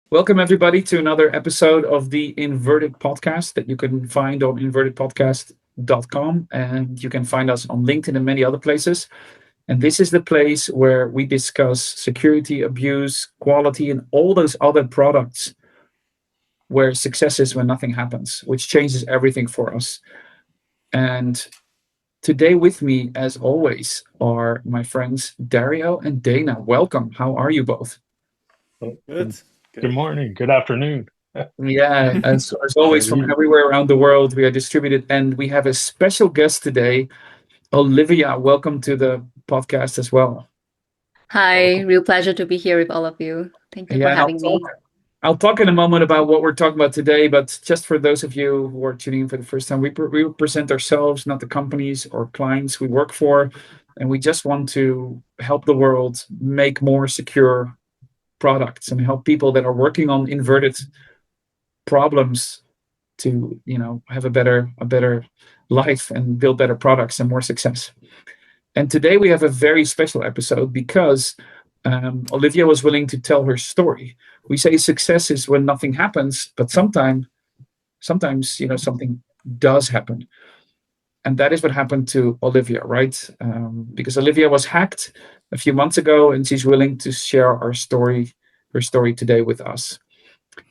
Welcome, everybody, to another episode of the Inverted Podcast that you can find on invertedpodcast.com. And you can find us on LinkedIn and many other places. And this is the place where we discuss security, abuse, quality, and all those other products where success is when nothing happens, which changes everything for us. And today, with me, as always, are my friends Dario and Dana. Welcome. How are you both? Well, Good, good good. morning, good afternoon. Yeah, as always, Wherever from you. everywhere around the world, we are distributed, and we have a special guest today, Olivia. Welcome to the podcast as well. Hi, Welcome. real pleasure to be here with all of you. Thank you for Yeah, and having me. I'll talk in a moment about what we're talking about today. But just for those of you who are tuning in for the first time, we present ourselves, not the companies or clients we work for, and we just want to help the world make more secure products and help people that are working on inverted problems to have a better life and build better products and more success. And today we have a very special episode because Olivia was willing to tell her story. We say success is when nothing happens, but sometimes something does happen, and that is what happened to Olivia, right? Because Olivia was hacked a few months ago, and she's willing to share her story today with us.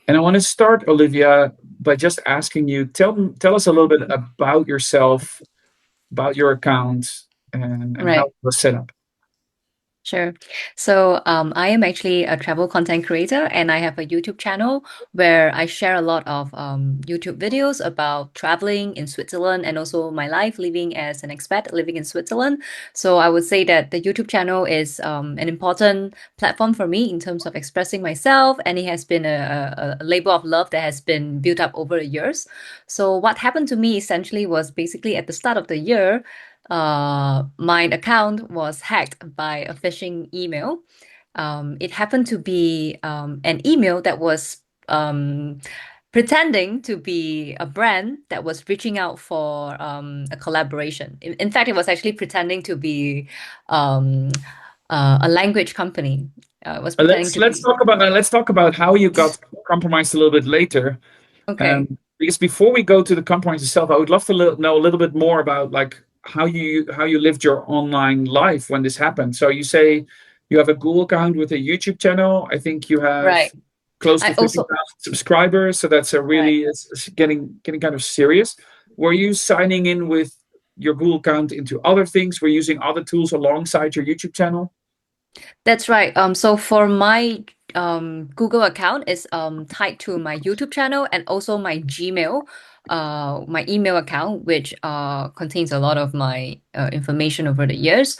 And I want to start, Olivia, by just asking you, tell us a little bit about yourself, about your account, and how Right. it was set up. Sure. So I am actually a travel content creator, and I have a YouTube channel where I share a lot of YouTube videos about traveling in Switzerland and also my life living as an expat living in Switzerland. So I would say that the YouTube channel is an important platform for me in terms of expressing myself, and it has been a labor of love that has been built up over the years. So what happened to me essentially was basically at the start of the year. My account was hacked by a phishing email. It happened to be an email that was pretending to be a brand that was reaching out for a collaboration. In fact, it was actually pretending to be um, a language company. It was pretending Let's to let's be. talk about that. Let's talk about how you got compromised a little bit later. Okay, Because before we go to the compromise itself, I would love to know a little bit more about like how you lived your online life when this happened. So you say you have a Google account with a YouTube channel. I think you have right. close to I also 50,000 subscribers. So that's a right. really it's getting kind of serious. Were you signing in with your Google account into other things? Were you using other tools alongside your YouTube channel? That's right. So for my Google account is tied to my YouTube channel and also my Gmail, my email account, which contains a lot of my information over the years.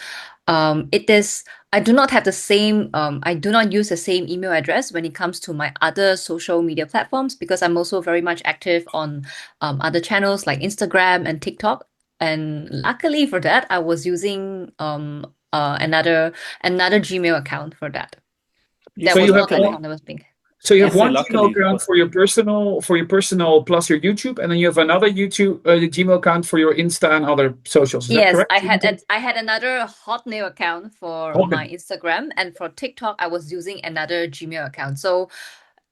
It is I do not have the same I do not use the same email address when it comes to my other social media platforms because I'm also very much active on other channels like Instagram and TikTok. And luckily for that, I was using another Gmail account for that. You That So say was you have not the one. account luckily. that was being. So you You have Yeah. say one Gmail luckily. account What? for your personal plus your YouTube, and then you have another YouTube Gmail account for your Insta and other socials. Is that Yes, correct? I had another Hotmail account for Okay. my Instagram, and for TikTok, I was using another Gmail account. So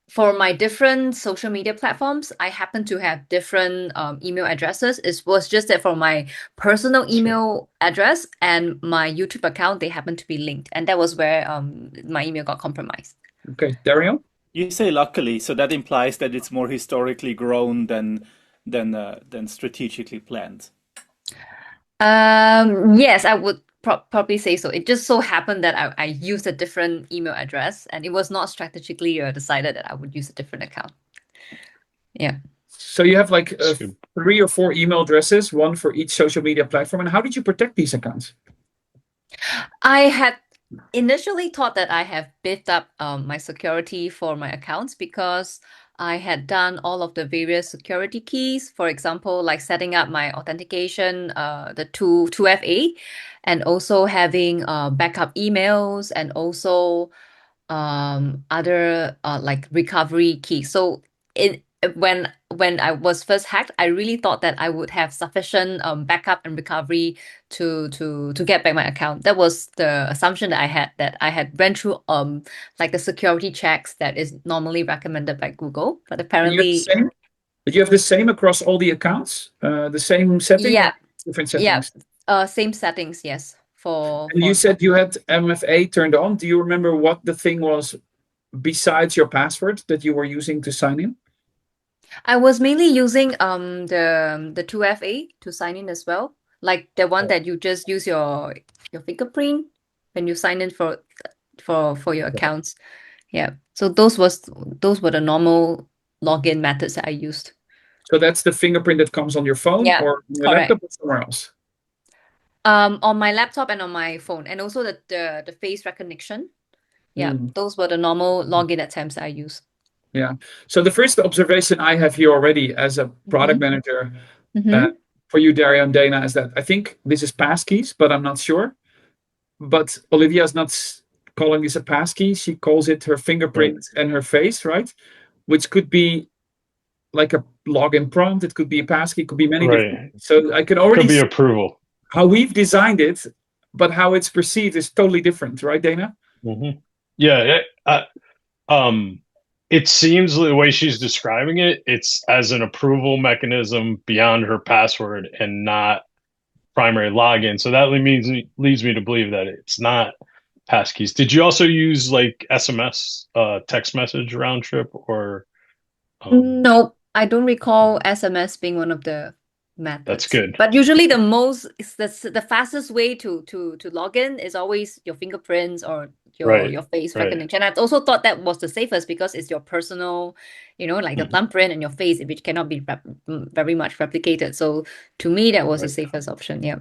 for my different social media platforms, I happen to have different email addresses. It was just that for my personal Sure. email address and my YouTube account, they happen to be linked, and that was where my email got compromised. Okay, Dario. You say luckily, so that implies that it's more historically grown than strategically planned. Yes, I would probably say so. It just so happened that I used a different email address, and it was not strategically decided that I would use a different account. Yeah. So you have like That's good. 3 or 4 email addresses, one for each social media platform. And how did you protect these accounts? I had initially thought that I have beefed up my security for my accounts because I had done all of the various security keys, for example, like setting up my authentication, the 2FA, and also having backup emails and also other like recovery keys. So when I was first hacked, I really thought that I would have sufficient backup and recovery to get back my account. That was the assumption that I had went through like the security checks that is normally recommended by Google. But And you have the apparently, same? Did you have the same across all the accounts? The same setting or yeah, different yeah, settings? same settings, yes. And you said you had MFA turned on. Do you remember what the thing was besides your password that you were using to sign in? I was mainly using the 2FA to sign in as well. Like the one that you just use your fingerprint when you sign in for your accounts. Yeah. So those were the normal login methods that I used. So that's the fingerprint that comes on your phone Yeah, or on your correct. laptop or somewhere else? On my laptop and on my phone, and also the face recognition. Yeah, those were the normal login attempts I used. Yeah. So the first observation I have here already as a product manager for you, Dario and Dana, is that I think this is passkeys, but I'm not sure. But Olivia is not calling this a passkey. She calls it her fingerprint and her face, right? Which could be like a login prompt. It could be a passkey. It could be many different things. So I can already Could be see approval. how we've designed it, but how it's perceived is totally different, right, Dana? Yeah. It seems the way she's describing it, it's as an approval mechanism beyond her password and not primary login. So that leads me to believe that it's not passkeys. Did you also use like SMS, text message round trip, or? No, I don't recall SMS being one of the methods. That's good. But usually the fastest way to log in is always your fingerprints or your face recognition. I also thought that was the safest because it's your personal, like the thumbprint and your face, which cannot be very much replicated. So to me, that was the safest option. Yeah.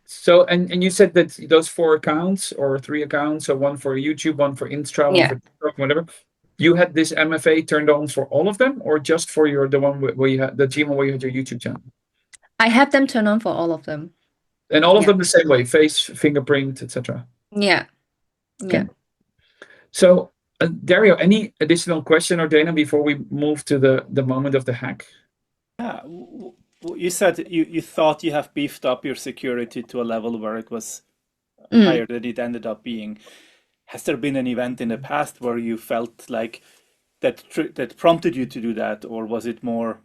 So and you said that those 4 accounts or 3 accounts, so one for YouTube, one for Insta, one for TikTok, whatever. You had this MFA turned on for all of them, or just for the one where you had the Gmail where you had your YouTube channel? I have them turned on for all of them. And all of them the same way, face, fingerprint, etc. Yeah. Okay. So Dario, any additional question or Dana before we move to the moment of the hack? Yeah, you said you thought you have beefed up your security to a level where it was higher than it ended up being. Has there been an event in the past where you felt like that prompted you to do that, or was it more?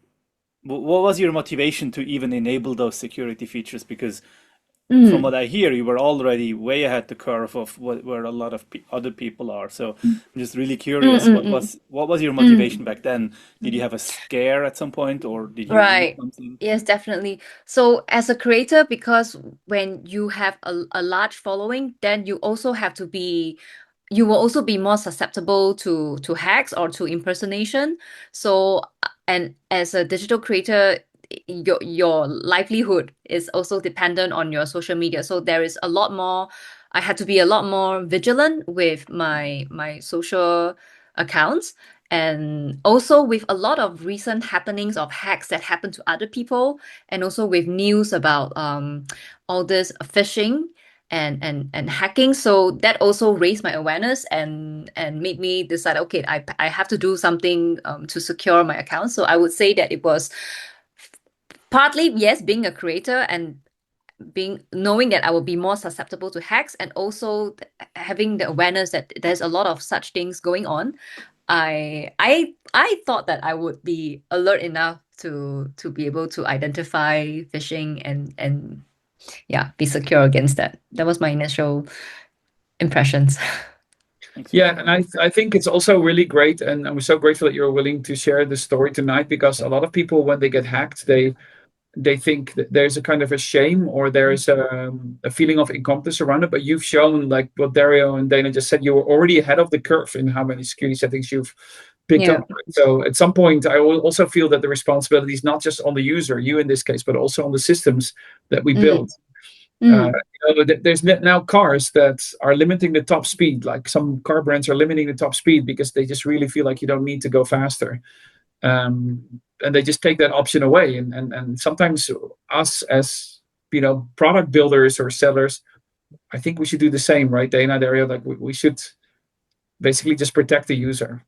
What was your motivation to even enable those security features? Because from what I hear, you were already way ahead the curve of where a lot of other people are. So I'm just really curious, what was your motivation back then? Did you have a scare at some point, or did you read something? Yes, definitely. So as a creator, because when you have a large following, then you will also be more susceptible to hacks or to impersonation. So, and as a digital creator, your livelihood is also dependent on your social media. So there is a lot more. I had to be a lot more vigilant with my social accounts. And also with a lot of recent happenings of hacks that happen to other people, and also with news about all this phishing and hacking. So that also raised my awareness and made me decide, okay, I have to do something to secure my account. So I would say that it was partly, yes, being a creator and knowing that I will be more susceptible to hacks, and also having the awareness that there's a lot of such things going on. I thought that I would be alert enough to be able to identify phishing and yeah, be secure against that. That was my initial impressions. Yeah, and I think it's also really great, and I'm so grateful that you're willing to share the story tonight, because a lot of people, when they get hacked, they think that there's a kind of a shame or there's a feeling of incompetence around it. But you've shown, like what Dario and Dana just said, you were already ahead of the curve in how many security settings you've picked up. So at some point, I will also feel that the responsibility is not just on the user, you in this case, but also on the systems that we build. There's now cars that are limiting the top speed. Like some car brands are limiting the top speed because they just really feel like you don't need to go faster. And they just take that option away. And sometimes us as product builders or sellers, I think we should do the same, right, Dana, Dario? Like we should basically just protect the user.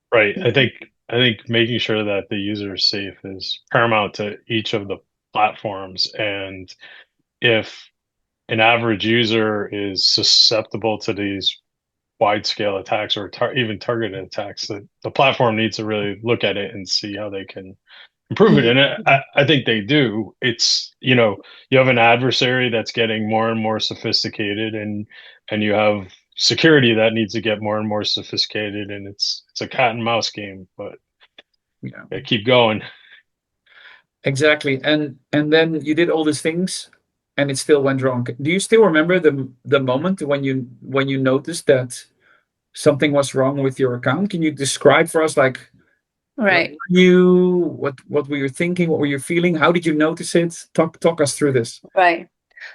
Right. I think I think making sure that the user is safe is paramount to each of the platforms. And if an average user is susceptible to these wide scale attacks or even targeted attacks, the platform needs to really look at it and see how they can improve it. Mm, And I think they do. It's, you have an adversary that's getting more and more sophisticated, and you have security that needs to get more and more sophisticated, and it's a cat and mouse game, but Yeah, yeah, keep going. exactly. And then you did all these things, and it still went wrong. Do you still remember the moment when you noticed that something was wrong with your account? Can you describe for us, like, where right. were you? What were you thinking? What were you feeling? How did you notice it? Talk us through this. Right.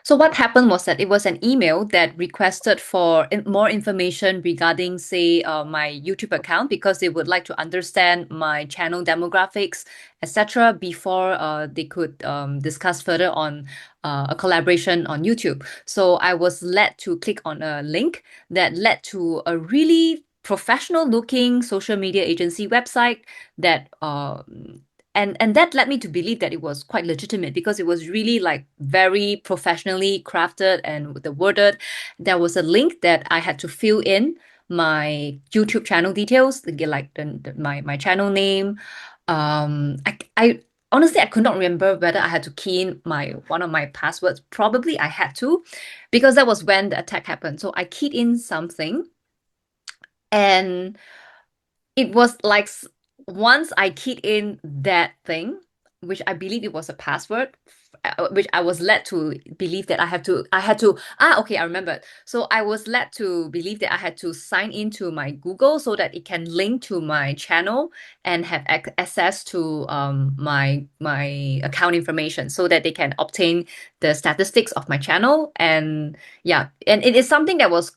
So what happened was that it was an email that requested for more information regarding, say, my YouTube account because they would like to understand my channel demographics, etc., before they could discuss further on a collaboration on YouTube. So I was led to click on a link that led to a really professional-looking social media agency website that and that led me to believe that it was quite legitimate because it was really like very professionally crafted and the worded. There was a link that I had to fill in my YouTube channel details, like my channel name. I honestly I could not remember whether I had to key in my one of my passwords. Probably I had to, because that was when the attack happened. So I keyed in something, and it was like once I keyed in that thing, which I believe it was a password, which I was led to believe that okay, I remembered. So I was led to believe that I had to sign into my Google so that it can link to my channel and have access to my account information so that they can obtain the statistics of my channel. And yeah, and it is something that was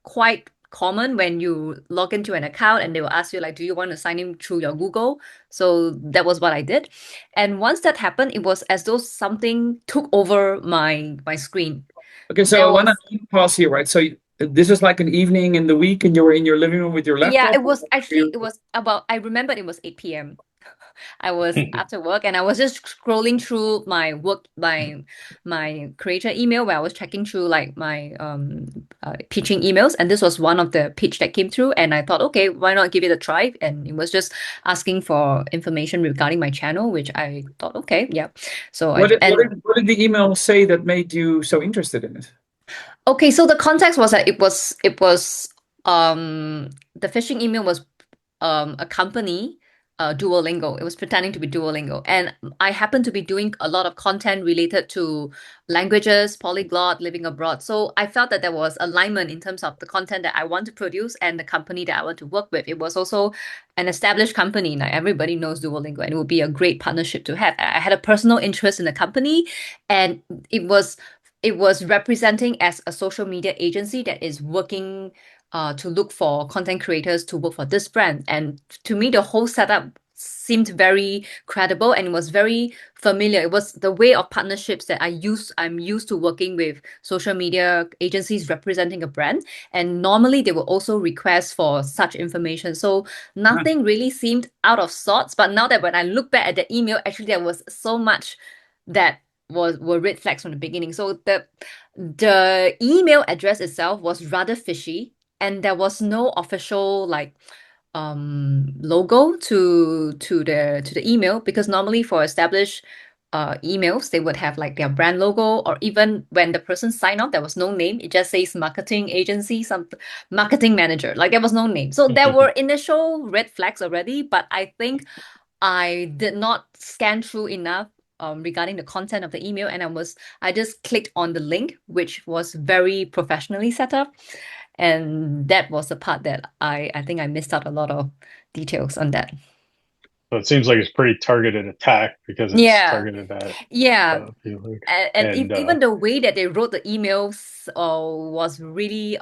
quite common when you log into an account and they will ask you like, do you want to sign in through your Google? So that was what I did. And once that happened, it was as though something took over my screen. Okay, so There I want was to pause here, right? So this is like an evening in the week, and you were in your living room with your yeah, laptop. it was actually it was about I remembered it was 8 p.m. I was after work and I was just scrolling through my work my creator email where I was checking through like my pitching emails, and this was one of the pitch that came through, and I thought, okay, why not give it a try? And it was just asking for information regarding my channel, which I thought, okay, yeah. So What I did, what and did what did the email say that made you so interested in it? Okay, so the context was that it was the phishing email was a company, Duolingo. It was pretending to be Duolingo. And I happened to be doing a lot of content related to languages, polyglot, living abroad. So I felt that there was alignment in terms of the content that I want to produce and the company that I want to work with. It was also an established company. Now everybody knows Duolingo, and it would be a great partnership to have. I had a personal interest in the company, and it was it was representing as a social media agency that is working to look for content creators to work for this brand. And to me, the whole setup seemed very credible and it was very familiar. It was the way of partnerships that I'm used to working with social media agencies representing a brand. And normally they will also request for such information. So Ah, nothing really seemed out of sorts. But now that when I look back at the email, actually there was so much that were red flags from the beginning. So the email address itself was rather fishy, and there was no official like logo to the email, because normally for established emails they would have like their brand logo, or even when the person signed up there was no name. It just says marketing agency, some marketing manager, like there was no name. So there were initial red flags already, but I think I did not scan through enough regarding the content of the email, and I just clicked on the link, which was very professionally set up, and that was the part that I think I missed out a lot of details on that. So it seems like it's pretty targeted attack because it's Yeah, targeted at yeah. people. And And even the way that they wrote the emails was really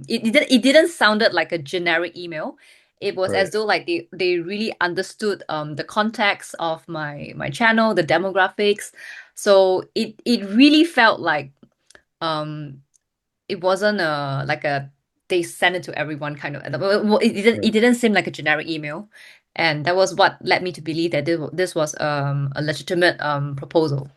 it didn't sounded like a generic email. It was as right. though like they really understood the context of my channel, the demographics. So it really felt like um it wasn't a like a they send it to everyone kind of. Well, it didn't seem like a generic email, and that was what led me to believe that this was a legitimate proposal.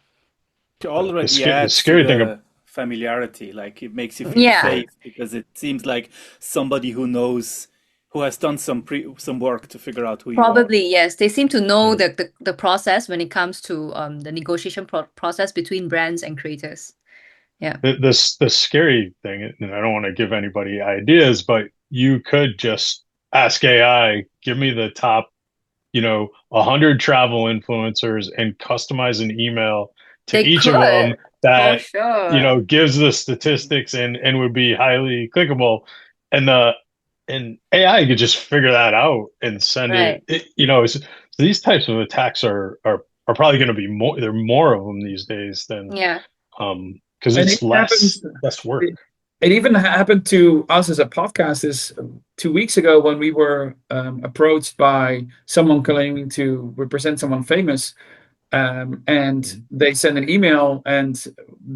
It The already the adds to scary thing. the familiarity. Like it makes you feel Yeah, safe because it seems like somebody who knows, who has done some work to figure out who you are. probably yes. They seem to know Yeah. the process when it comes to the negotiation process between brands and creators. Yeah. The scary thing, and I don't want to give anybody ideas, but you could just ask AI, give me the top, 100 travel influencers and customize an email to They each of them could, for that, sure. gives the statistics and would be highly clickable. And AI could just figure that out and send it, Right. so these types of attacks are probably going to be more, there are more of them these days than, Yeah. because And it's it happens. less work. It even happened to us as a podcast is 2 weeks ago when we were approached by someone claiming to represent someone famous. And they sent an email and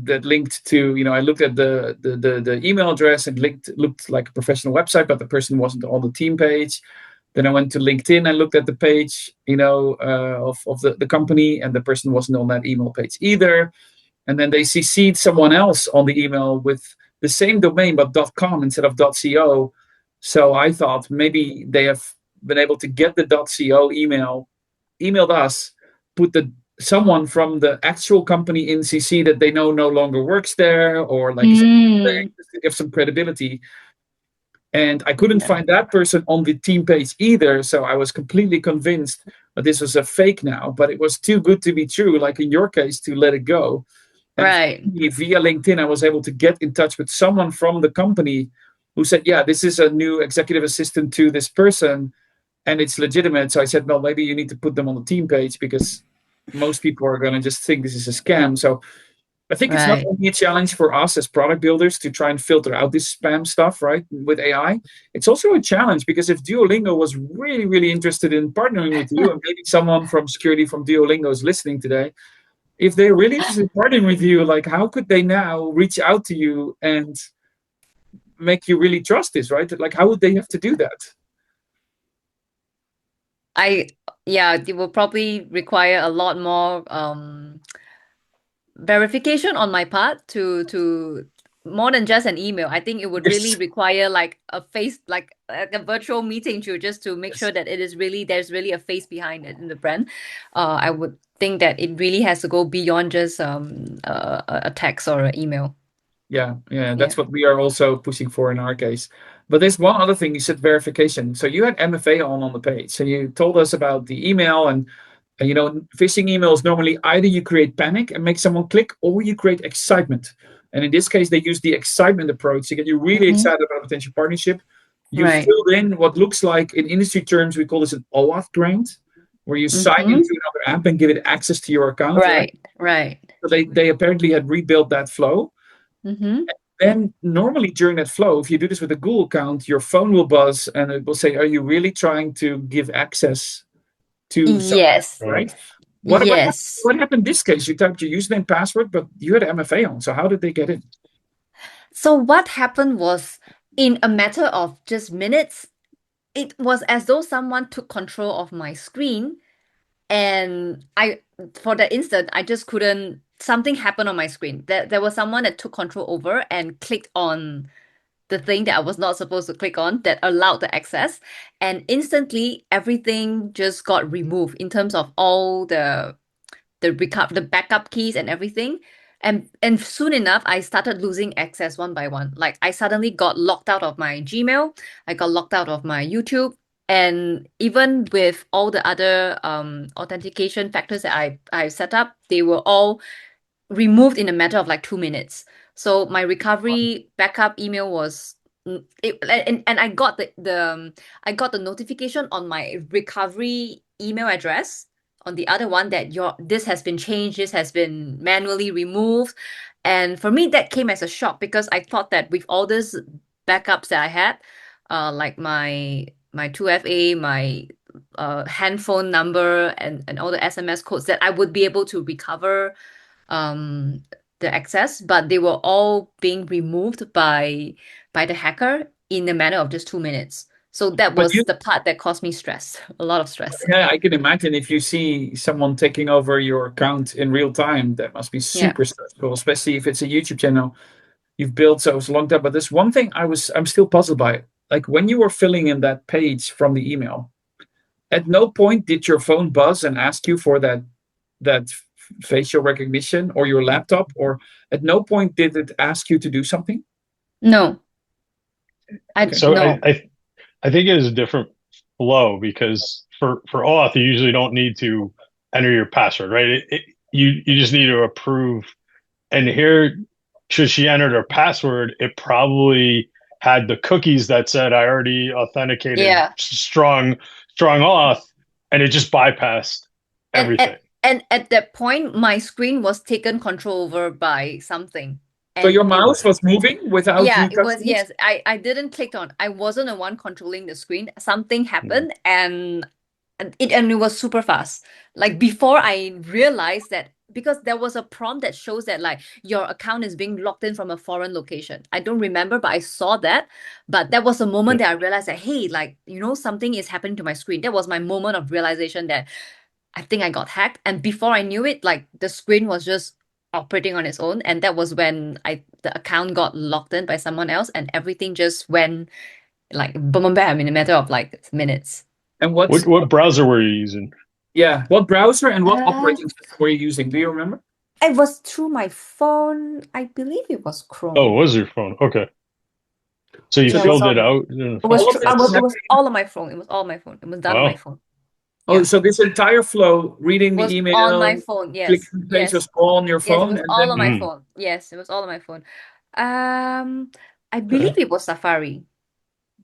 that linked to, I looked at the email address and looked like a professional website, but the person wasn't on the team page. Then I went to LinkedIn and looked at the page, of the company, and the person wasn't on that email page either. And then they CC'd someone else on the email with the same domain but .com instead of .co. So I thought maybe they have been able to get the .co emailed us, put the someone from the actual company in CC that they know no longer works there, or like Mm. to give some credibility. And I couldn't Yeah. find that person on the team page either. So I was completely convinced that this was a fake now, but it was too good to be true, like in your case, to let it go. And Right. via LinkedIn, I was able to get in touch with someone from the company who said, yeah, this is a new executive assistant to this person and it's legitimate. So I said, well, maybe you need to put them on the team page because most people are going to just think this is a scam. So I think it's not Right. only a challenge for us as product builders to try and filter out this spam stuff, right, with AI. It's also a challenge because if Duolingo was really, really interested in partnering with you, and maybe someone from security from Duolingo is listening today, if they're really interested in partnering with you, like how could they now reach out to you and make you really trust this, right? Like how would they have to do that? It will probably require a lot more verification on my part to more than just an email. I think it would really Yes. require like a face, like a virtual meeting to just to make sure Yes. that there's really a face behind it in the brand. I would think that it really has to go beyond just a text or an email. Yeah, Yeah. that's what we are also pushing for in our case. But there's one other thing you said, verification. So you had MFA on the page. So you told us about the email and phishing emails normally either you create panic and make someone click or you create excitement. And in this case, they use the excitement approach to get you really Hmm. excited about a potential partnership. You Right. filled in what looks like in industry terms, we call this an OAuth grant, where you sign Hmm. into another app and give it access to your account, right? Right. Right. So they apparently had rebuilt that flow. Hmm. Then normally during that flow, if you do this with a Google account, your phone will buzz and it will say, "Are you really trying to give access to someone?" Yes. Right? Yes. What happened in this case? You typed your username, password, but you had MFA on. So how did they get in? So what happened was, in a matter of just minutes, it was as though someone took control of my screen, and for that instant, I just couldn't, something happened on my screen. There was someone that took control over and clicked on the thing that I was not supposed to click on that allowed the access. And instantly everything just got removed in terms of all the backup keys and everything. And soon enough, I started losing access one by one. Like I suddenly got locked out of my Gmail, I got locked out of my YouTube, and even with all the other authentication factors that I set up, they were all removed in a matter of like 2 minutes. So my recovery backup email was and I got the notification on my recovery email address on the other one that your this has been changed, this has been manually removed. And for me, that came as a shock because I thought that with all these backups that I had, like my 2FA, my handphone number and all the SMS codes that I would be able to recover um the access, but they were all being removed by the hacker in a matter of just 2 minutes. So that But was the part that caused me stress, a lot of stress. yeah, I can imagine if you see someone taking over your account in real time, that must be Yeah. super stressful, especially if it's a YouTube channel you've built so it's a long time. But there's one thing I'm still puzzled by. Like when you were filling in that page from the email, at no point did your phone buzz and ask you for that facial recognition or your laptop, or at no point did it ask you to do something? No, Okay. So no. I think it is a different flow because for auth you usually don't need to enter your password, right? You just need to approve. And here, should she entered her password, it probably had the cookies that said I already authenticated Yeah. strong auth, and it just bypassed And everything. at that point, my screen was taken control over by something. So your And mouse was moving without yeah, you it was, touching it? yes. I didn't click on. I wasn't the one controlling the screen. Something Mhm. happened and it was super fast. Like before I realized that, because there was a prompt that shows that like your account is being logged in from a foreign location. I don't remember, but I saw that. But that was a moment that I realized that, hey, like, something is happening to my screen. That was my moment of realization that I think I got hacked. And before I knew it, like the screen was just operating on its own. And that was when the account got logged in by someone else and everything just went like boom, boom, bam in a matter of like minutes. And What browser were you using? yeah, what browser and what Uh, operating system were you using? Do you remember? it was through my phone. I believe it was Oh, it Chrome. was your phone. Okay. So you So Yeah, it this was filled it on. out in the It phone? was all true. of this was It was happening. all on my phone. It was all on my phone. It was done on my Wow. phone. Oh, Yeah, so this entire flow, reading was the on email, my phone. Yes, clicking the page yes, was all on your yes. It phone, was and all on then my Mhm. phone. Yes, it was all on my phone. Um, I okay. believe it was Safari.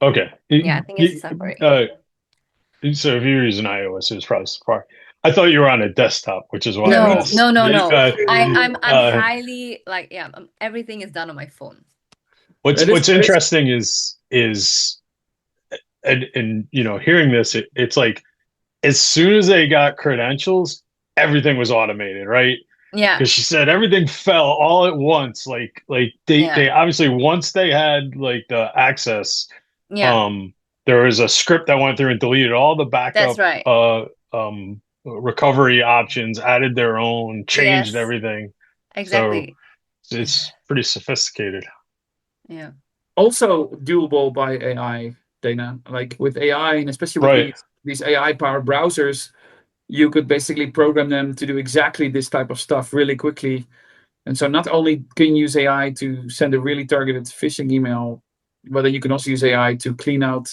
Okay. Yeah, I think it's Safari. Uh, so if you're using iOS, it was probably Safari. I thought you were on a desktop, which is why Yeah, I me No, too. asked. no, no, Me no. too. I'm highly like, yeah. Everything is done on my phone. That is What's crazy. interesting is and hearing this, it's like as soon as they got credentials, everything was automated, right? Yeah, Because she said everything fell all at once. Like yeah, they obviously once they had like the access, yeah. um, there was a script that went through and deleted all the That's backup right. recovery options, added their own, changed Yes, everything. So exactly. it's pretty sophisticated. Yeah. Also doable by AI, Dana. Like with AI, and especially with Right. these AI-powered browsers, you could basically program them to do exactly this type of stuff really quickly. And so not only can you use AI to send a really targeted phishing email, but then you can also use AI to clean out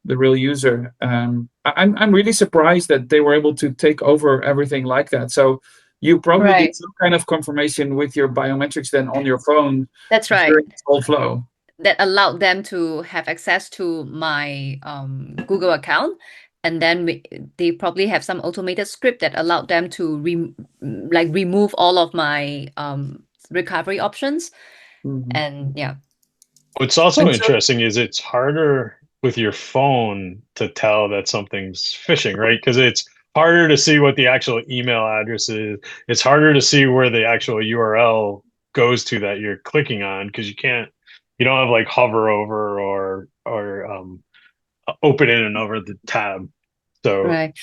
the real user. I'm really surprised that they were able to take over everything like that. So you probably did Right. some kind of confirmation with your biometrics then on your phone That's right. during this whole flow. That allowed them to have access to my Google account. And then they probably have some automated script that allowed them to remove all of my recovery options. Mhm. And yeah, What's also And so, interesting is it's harder with your phone to tell that something's phishing, right? Because it's harder to see what the actual email address is. It's harder to see where the actual URL goes to that you're clicking on because you don't have like hover over or open in and over the tab. So, right.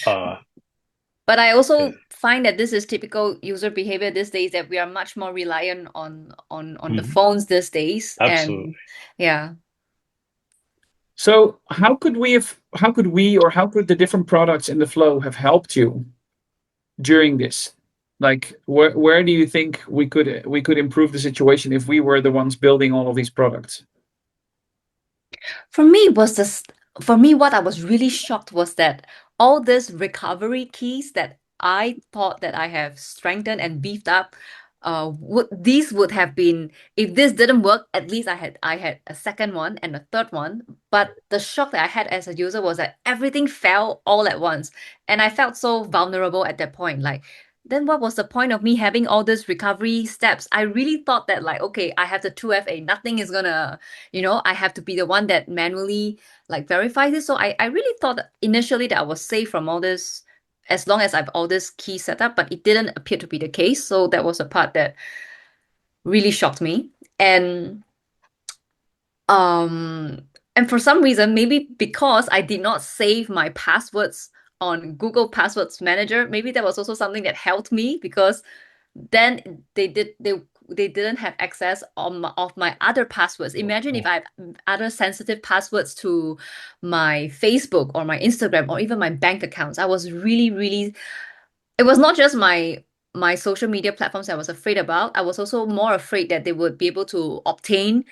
But I yeah, also find that this is typical user behavior these days, that we are much more reliant on the mhm, phones these days. absolutely. And yeah. so how could the different products in the flow have helped you during this? Like where do you think we could improve the situation if we were the ones building all of these products? For me, what I was really shocked was that all these recovery keys that I thought that I have strengthened and beefed up, would have been, if this didn't work, at least I had a second one and a third one. But the shock that I had as a user was that everything fell all at once, and I felt so vulnerable at that point. Like, then what was the point of me having all these recovery steps? I really thought that, like, okay, I have the 2FA, nothing is gonna, I have to be the one that manually like verifies this. So I really thought initially that I was safe from all this as long as I've all this key set up, but it didn't appear to be the case. So that was a part that really shocked me. And um And for some reason, maybe because I did not save my passwords on Google Passwords Manager, maybe that was also something that helped me, because then they didn't have access of my other passwords. Imagine if I have other sensitive passwords to my Facebook or my Instagram or even my bank accounts. I was really, really, it was not just my social media platforms I was afraid about. I was also more afraid that they would be able to obtain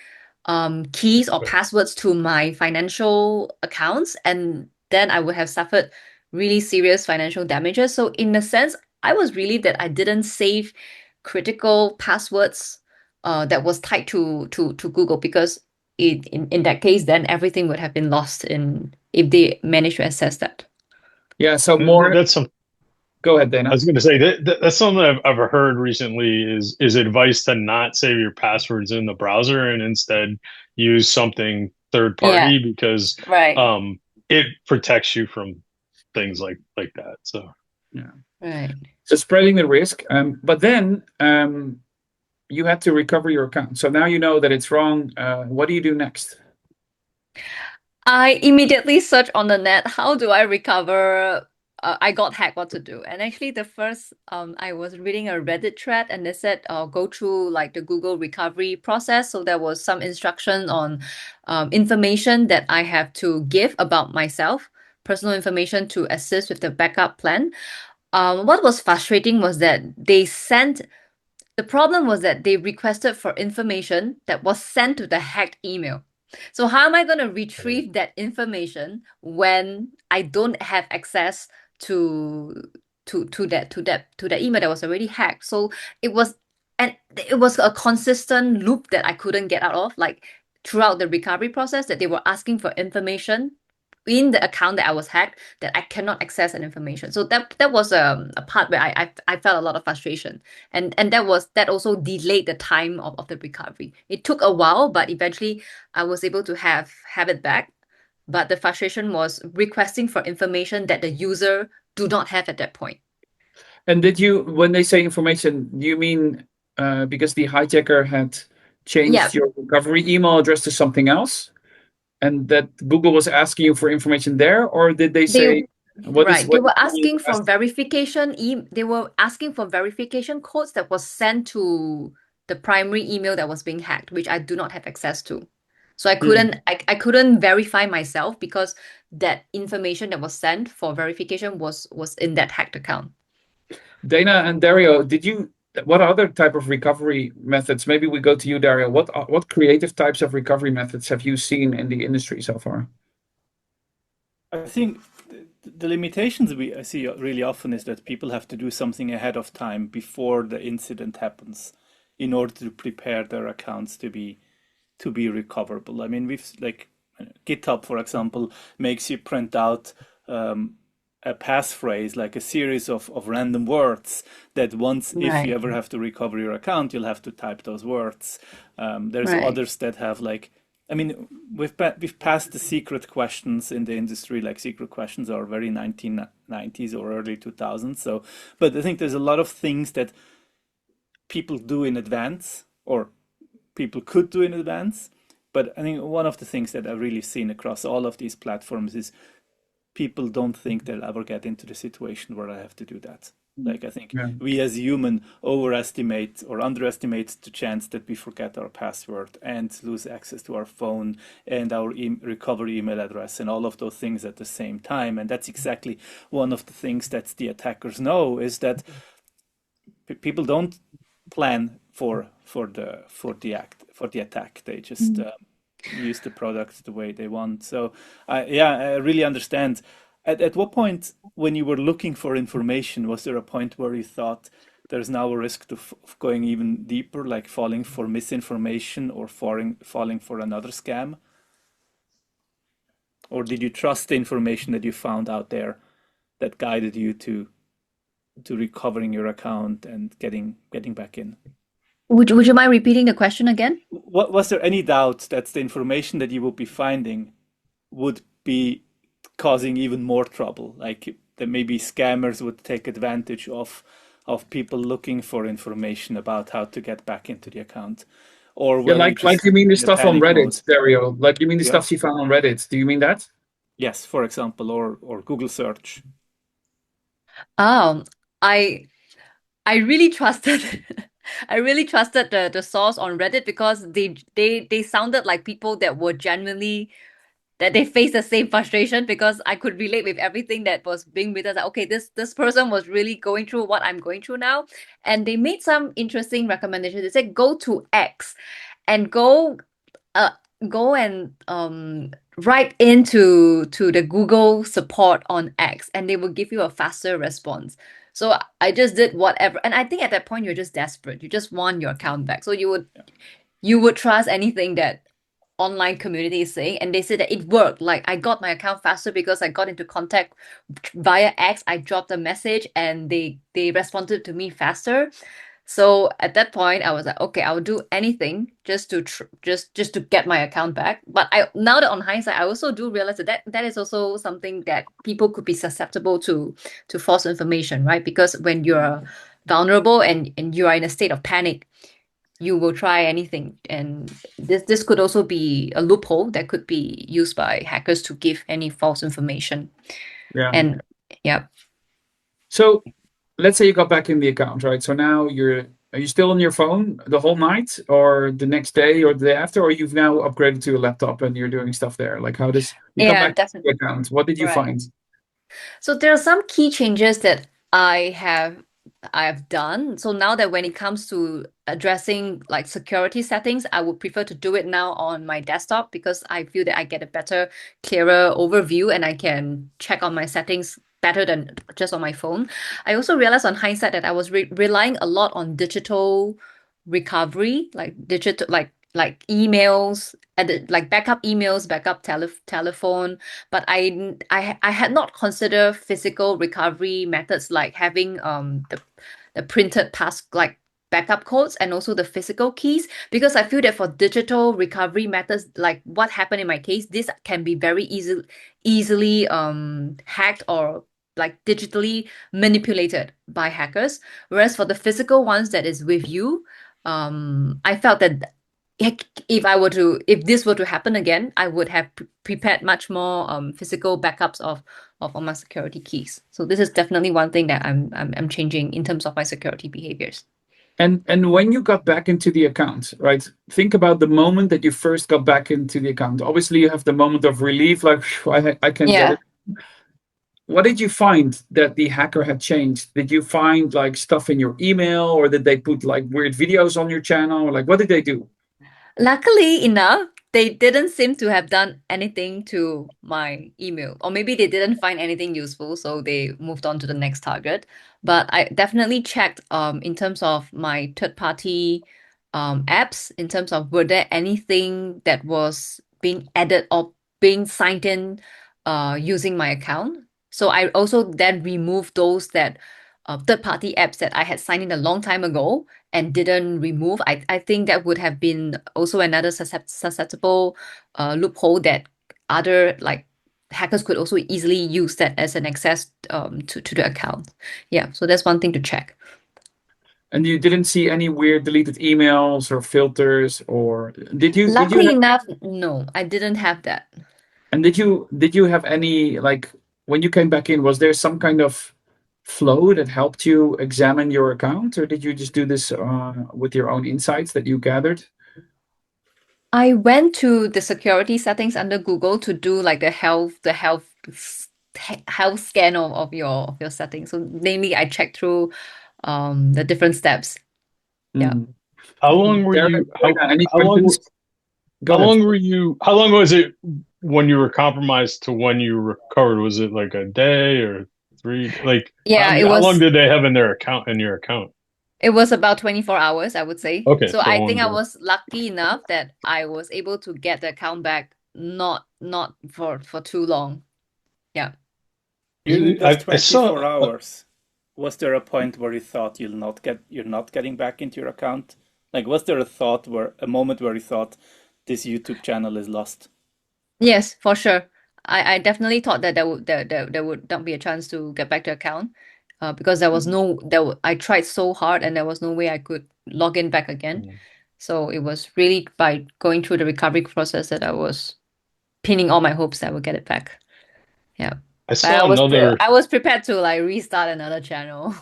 keys or passwords to my financial accounts, and then I would have suffered really serious financial damages. So in a sense, I was relieved that I didn't save critical passwords that was tied to Google, because in that case, then everything would have been lost in if they managed to access that. Yeah. So more. That's some. Go ahead, I Dana. was going to say that's something I've heard recently is advice to not save your passwords in the browser and instead use something third Yeah, party, because right, it protects you from things like that. So Yeah. right. So spreading the risk. But then you had to recover your account. So now you know that it's wrong. What do you do next? I immediately search on the net, how do I recover? I got hacked, what to do? And actually, the first, I was reading a Reddit thread, and they said, go through like the Google recovery process. So there was some instruction on information that I have to give about myself, personal information to assist with the backup plan. What was frustrating was that the problem was that they requested for information that was sent to the hacked email. So how am I going to retrieve that information when I don't have access to that email that was already hacked? So it was and it was a consistent loop that I couldn't get out of, like throughout the recovery process, that they were asking for information in the account that I was hacked, that I cannot access that information. So that was a part where I felt a lot of frustration, and that also delayed the time of the recovery. It took a while, but eventually I was able to have it back. But the frustration was requesting for information that the user do not have at that point. And did you, when they say information, do you mean because the hijacker had Yeah, changed your recovery email address to something else, and that Google was asking you for information there, or did they they say what is right. They what were is asking for verification. They were asking for verification codes that was sent to the primary email that was being hacked, which I do not have access to. So I couldn't verify myself, because that information that was sent for verification was in that hacked account. Dana and Dario, did you? What other type of recovery methods? Maybe we go to you, Dario. What creative types of recovery methods have you seen in the industry so far? I think the limitations I see really often is that people have to do something ahead of time before the incident happens in order to prepare their accounts to be recoverable. I mean, we've like GitHub, for example, makes you print out a passphrase, like a series of random words that once, if you Right, ever have to recover your account, you'll have to type those words. There's right, others that have like, I mean, we've passed the secret questions in the industry. Like secret questions are very 1990s or early 2000s. So, but I think there's a lot of things that people do in advance, or people could do in advance. But I think one of the things that I've really seen across all of these platforms is people don't think they'll ever get into the situation where I have to do that. Like I think Yeah. we as human overestimate or underestimate the chance that we forget our password and lose access to our phone and our recovery email address and all of those things at the same time. And that's exactly one of the things that the attackers know, is that people don't plan for the attack. They just use the product the way they want. So I really understand. At what point, when you were looking for information, was there a point where you thought there's now a risk of going even deeper, like falling for misinformation or falling for another scam? Or did you trust the information that you found out there that guided you to recovering your account and getting back in? would you mind repeating the question again? What was there any doubt that the information that you would be finding would be causing even more trouble? Like that maybe scammers would take advantage of people looking for information about how to get back into the account? or Yeah, were you like just you mean the in a stuff on panic mode? Reddit, Dario. Like you mean the Yeah. stuff you found on Reddit. Do you mean that? Yes, for example, or Google search. Um, I I really trusted I really trusted the source on Reddit because they sounded like people that were genuinely that they face the same frustration because I could relate with everything that was being written. Like, okay, this person was really going through what I'm going through now, and they made some interesting recommendations. They said go to X and uh go and write into to the Google support on X, and they will give you a faster response. So I just did whatever, and I think at that point you're just desperate. You just want your account back. So you would trust anything that online community is saying, and they said that it worked. Like I got my account faster because I got into contact via X. I dropped a message and they responded to me faster. So at that point, I was like, okay, I'll do anything just to just to get my account back. But I now that on hindsight, I also do realize that that is also something that people could be susceptible to false information, right? Because when you're vulnerable and you are in a state of panic, you will try anything. And this could also be a loophole that could be used by hackers to give any false information. Yeah. And yeah. So let's say you got back in the account, right? So now are you still on your phone the whole night or the next day or the day after, or you've now upgraded to a laptop and you're doing stuff there? Like how does you come Yeah, back to the definitely. account? What did you Right. find? So there are some key changes that I have done. So now that when it comes to addressing like security settings, I would prefer to do it now on my desktop because I feel that I get a better, clearer overview and I can check on my settings better than just on my phone. I also realized on hindsight that I was relying a lot on digital recovery, like digital like emails and like backup emails, backup telephone, but I had not considered physical recovery methods like having the printed pass like backup codes and also the physical keys because I feel that for digital recovery methods like what happened in my case, this can be very easily hacked or like digitally manipulated by hackers. Whereas for the physical ones that is with you, I felt that if this were to happen again, I would have prepared much more physical backups of all my security keys. So this is definitely one thing that I'm changing in terms of my security behaviors. And when you got back into the account, right? Think about the moment that you first got back into the account. Obviously, you have the moment of relief, like "Phew, I can get Yeah. it." What did you find that the hacker had changed? Did you find like stuff in your email, or did they put like weird videos on your channel? Like, what did they do? Luckily enough, they didn't seem to have done anything to my email, or maybe they didn't find anything useful, so they moved on to the next target. But I definitely checked in terms of my third party apps, in terms of were there anything that was being added or being signed in using my account. So I also then removed those that third party apps that I had signed in a long time ago and didn't remove. I think that would have been also another susceptible loophole that other like hackers could also easily use that as an access to the account. Yeah, so that's one thing to check. And you didn't see any weird deleted emails or filters, or did you Luckily have enough, no, I didn't have that. and did you have any like when you came back in, was there some kind of flow that helped you examine your account, or did you just do this with your own insights that you gathered? I went to the security settings under Google to do like the health scan of your settings. So namely I checked through the different steps. Yeah. Mm. How long were Derek, you? any How long? questions? Go How ahead. long were you? How long was it when you were compromised to when you recovered? Was it like a day or three? Like, I Yeah, mean, how long did they have in their account in your account? it was about 24 hours, I would say. Okay, So so I one think I day. was lucky enough that I was able to get the account back not for too long. Yeah. During those I saw. 24 hours, was there a point where you thought you're not getting back into your account? Like, was there a moment where you thought this YouTube channel is lost? Yes, for sure. I definitely thought that there would not be a chance to get back the account, because there was Mhm. no I tried so hard and there was no way I could log in back again. So it was really by going through the recovery process that I was pinning all my hopes that I would get it back. Yeah. I But saw another. I was prepared to like restart another channel.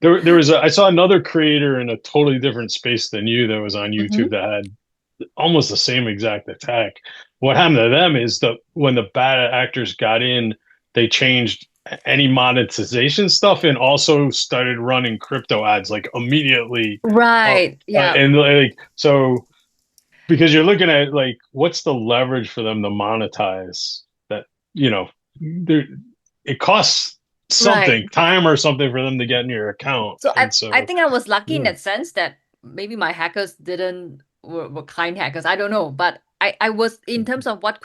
There was I saw another creator in a totally different space than you that was on YouTube Mhm. that had almost the same exact attack. What happened to them is that when the bad actors got in, they changed any monetization stuff and also started running crypto ads like immediately. Right. Yeah. And like so because you're looking at like what's the leverage for them to monetize that, you know, there it costs Right. something, time or something for them to get in your account. So And I so think I was lucky in yeah. that sense that maybe my hackers didn't were kind hackers. I don't know, but I was in terms of what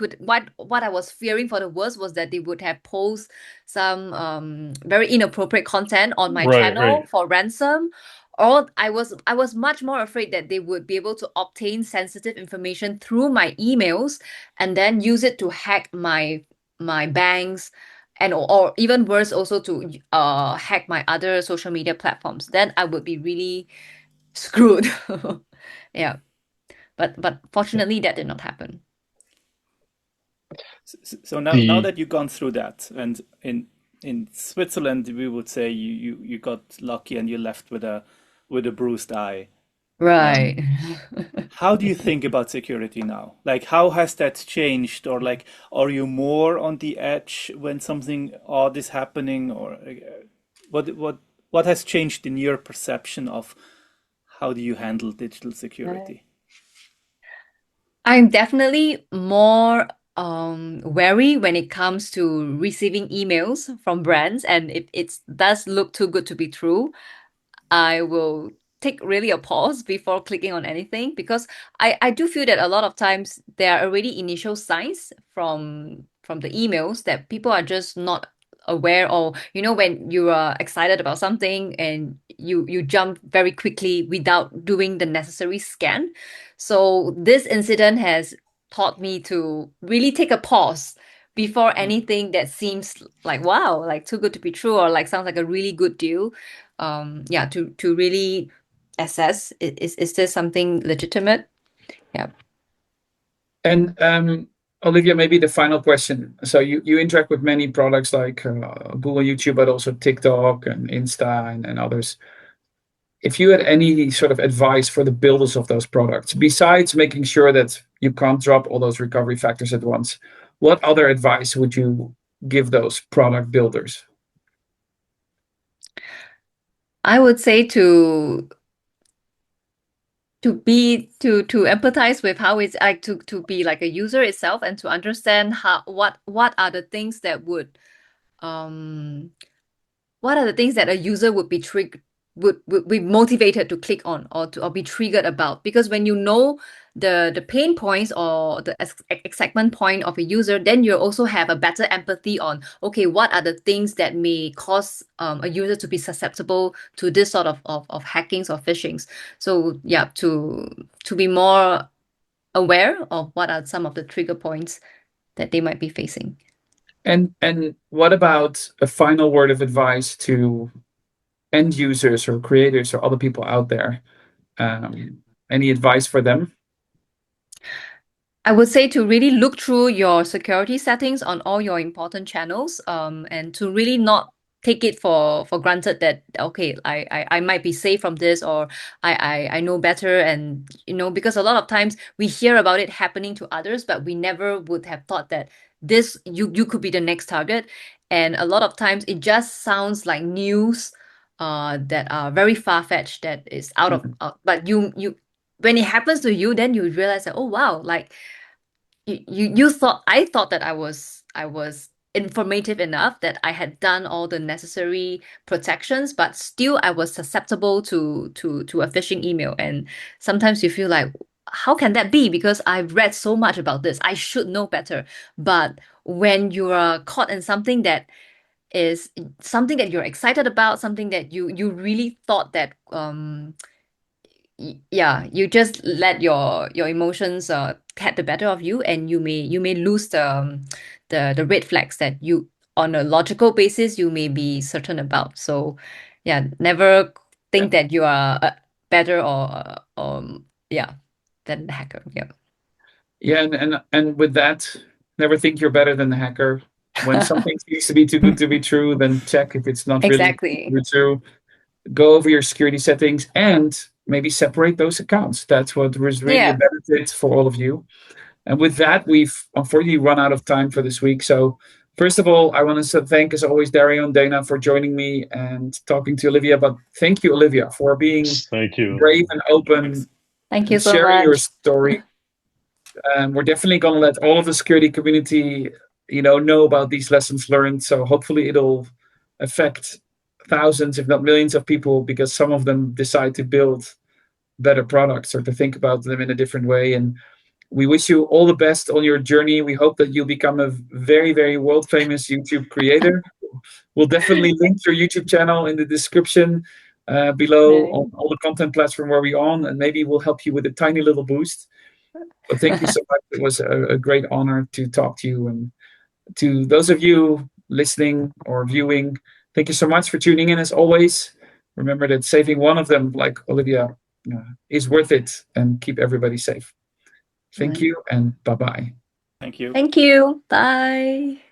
I was fearing for the worst was that they would have posed some very inappropriate content on my Right, right. channel for ransom. Or I was much more afraid that they would be able to obtain sensitive information through my emails and then use it to hack my banks and or even worse also to hack my other social media platforms, then I would be really screwed. Yeah, but fortunately that did not happen. So now The that you've gone through that, and in Switzerland, we would say you got lucky and you left with a bruised eye. Um, Right. how do you think about security now? Like, how has that changed? Or like, are you more on the edge when something odd is happening? Or what has changed in your perception of how do you handle digital Right. security? I'm definitely more wary when it comes to receiving emails from brands, and if it does look too good to be true, I will take really a pause before clicking on anything because I do feel that a lot of times there are already initial signs from the emails that people are just not aware, or when you are excited about something and you jump very quickly without doing the necessary scan. So this incident has taught me to really take a pause before Mhm. anything that seems like wow, like too good to be true, or like sounds like a really good deal. Yeah, to really assess is this something legitimate? Yeah. And Olivia, maybe the final question. So you interact with many products like Google, YouTube, but also TikTok and Insta and others. If you had any sort of advice for the builders of those products, besides making sure that you can't drop all those recovery factors at once, what other advice would you give those product builders? I would say to empathize with how it's like to be like a user itself and to understand what are the things that would um what are the things that a user would be would be motivated to click on or be triggered about, because when you know the pain points or the excitement point of a user, then you also have a better empathy on okay, what are the things that may cause a user to be susceptible to this sort of hackings or phishings. So yeah, to be more aware of what are some of the trigger points that they might be facing. And what about a final word of advice to end users or creators or other people out there? Um, any advice for them? I would say to really look through your security settings on all your important channels, and to really not take it for granted that okay, I might be safe from this, or I know better, and because a lot of times we hear about it happening to others, but we never would have thought that this you could be the next target, and a lot of times it just sounds like news, that are very far-fetched, that is out of Mhm. but you when it happens to you, then you realize that oh wow, like you thought I thought that I was informative enough, that I had done all the necessary protections, but still I was susceptible to a phishing email. And sometimes you feel like, how can that be? Because I've read so much about this. I should know better. But when you are caught in something that is something that you're excited about, something that you really thought that yeah, you just let your emotions get the better of you, and you may lose the red flags that you on a logical basis you may be certain about. So yeah, never Yeah. think that you are better or than the hacker. Yeah. Yeah, and with that, never think you're better than the hacker. When something seems to be too good to be true, then check if it's not really Exactly. true. Go over your security settings and maybe separate those accounts. That's what was really a Yeah. benefit for all of you. And with that, we've unfortunately run out of time for this week. So, first of all, I want to thank, as always, Dario and Dana for joining me and talking to Olivia. But thank you, Olivia, for being Thank you. brave and open Thanks. Thank you and so sharing your much. story. We're definitely going to let all of the security community, know about these lessons learned. So hopefully it'll affect thousands, if not millions, of people, because some of them decide to build better products or to think about them in a different way. And we wish you all the best on your journey. We hope that you'll become a very, very world famous YouTube creator. We'll definitely link your YouTube channel in the description below on all the content platform where we're on, and maybe we'll help you with a tiny little boost. But thank you so much. It was a great honor to talk to you. And to those of you listening or viewing, thank you so much for tuning in as always. Remember that saving one of them, like Olivia, is worth it, and keep everybody safe. Thank you, and bye-bye. Thank you. Thank you. Bye.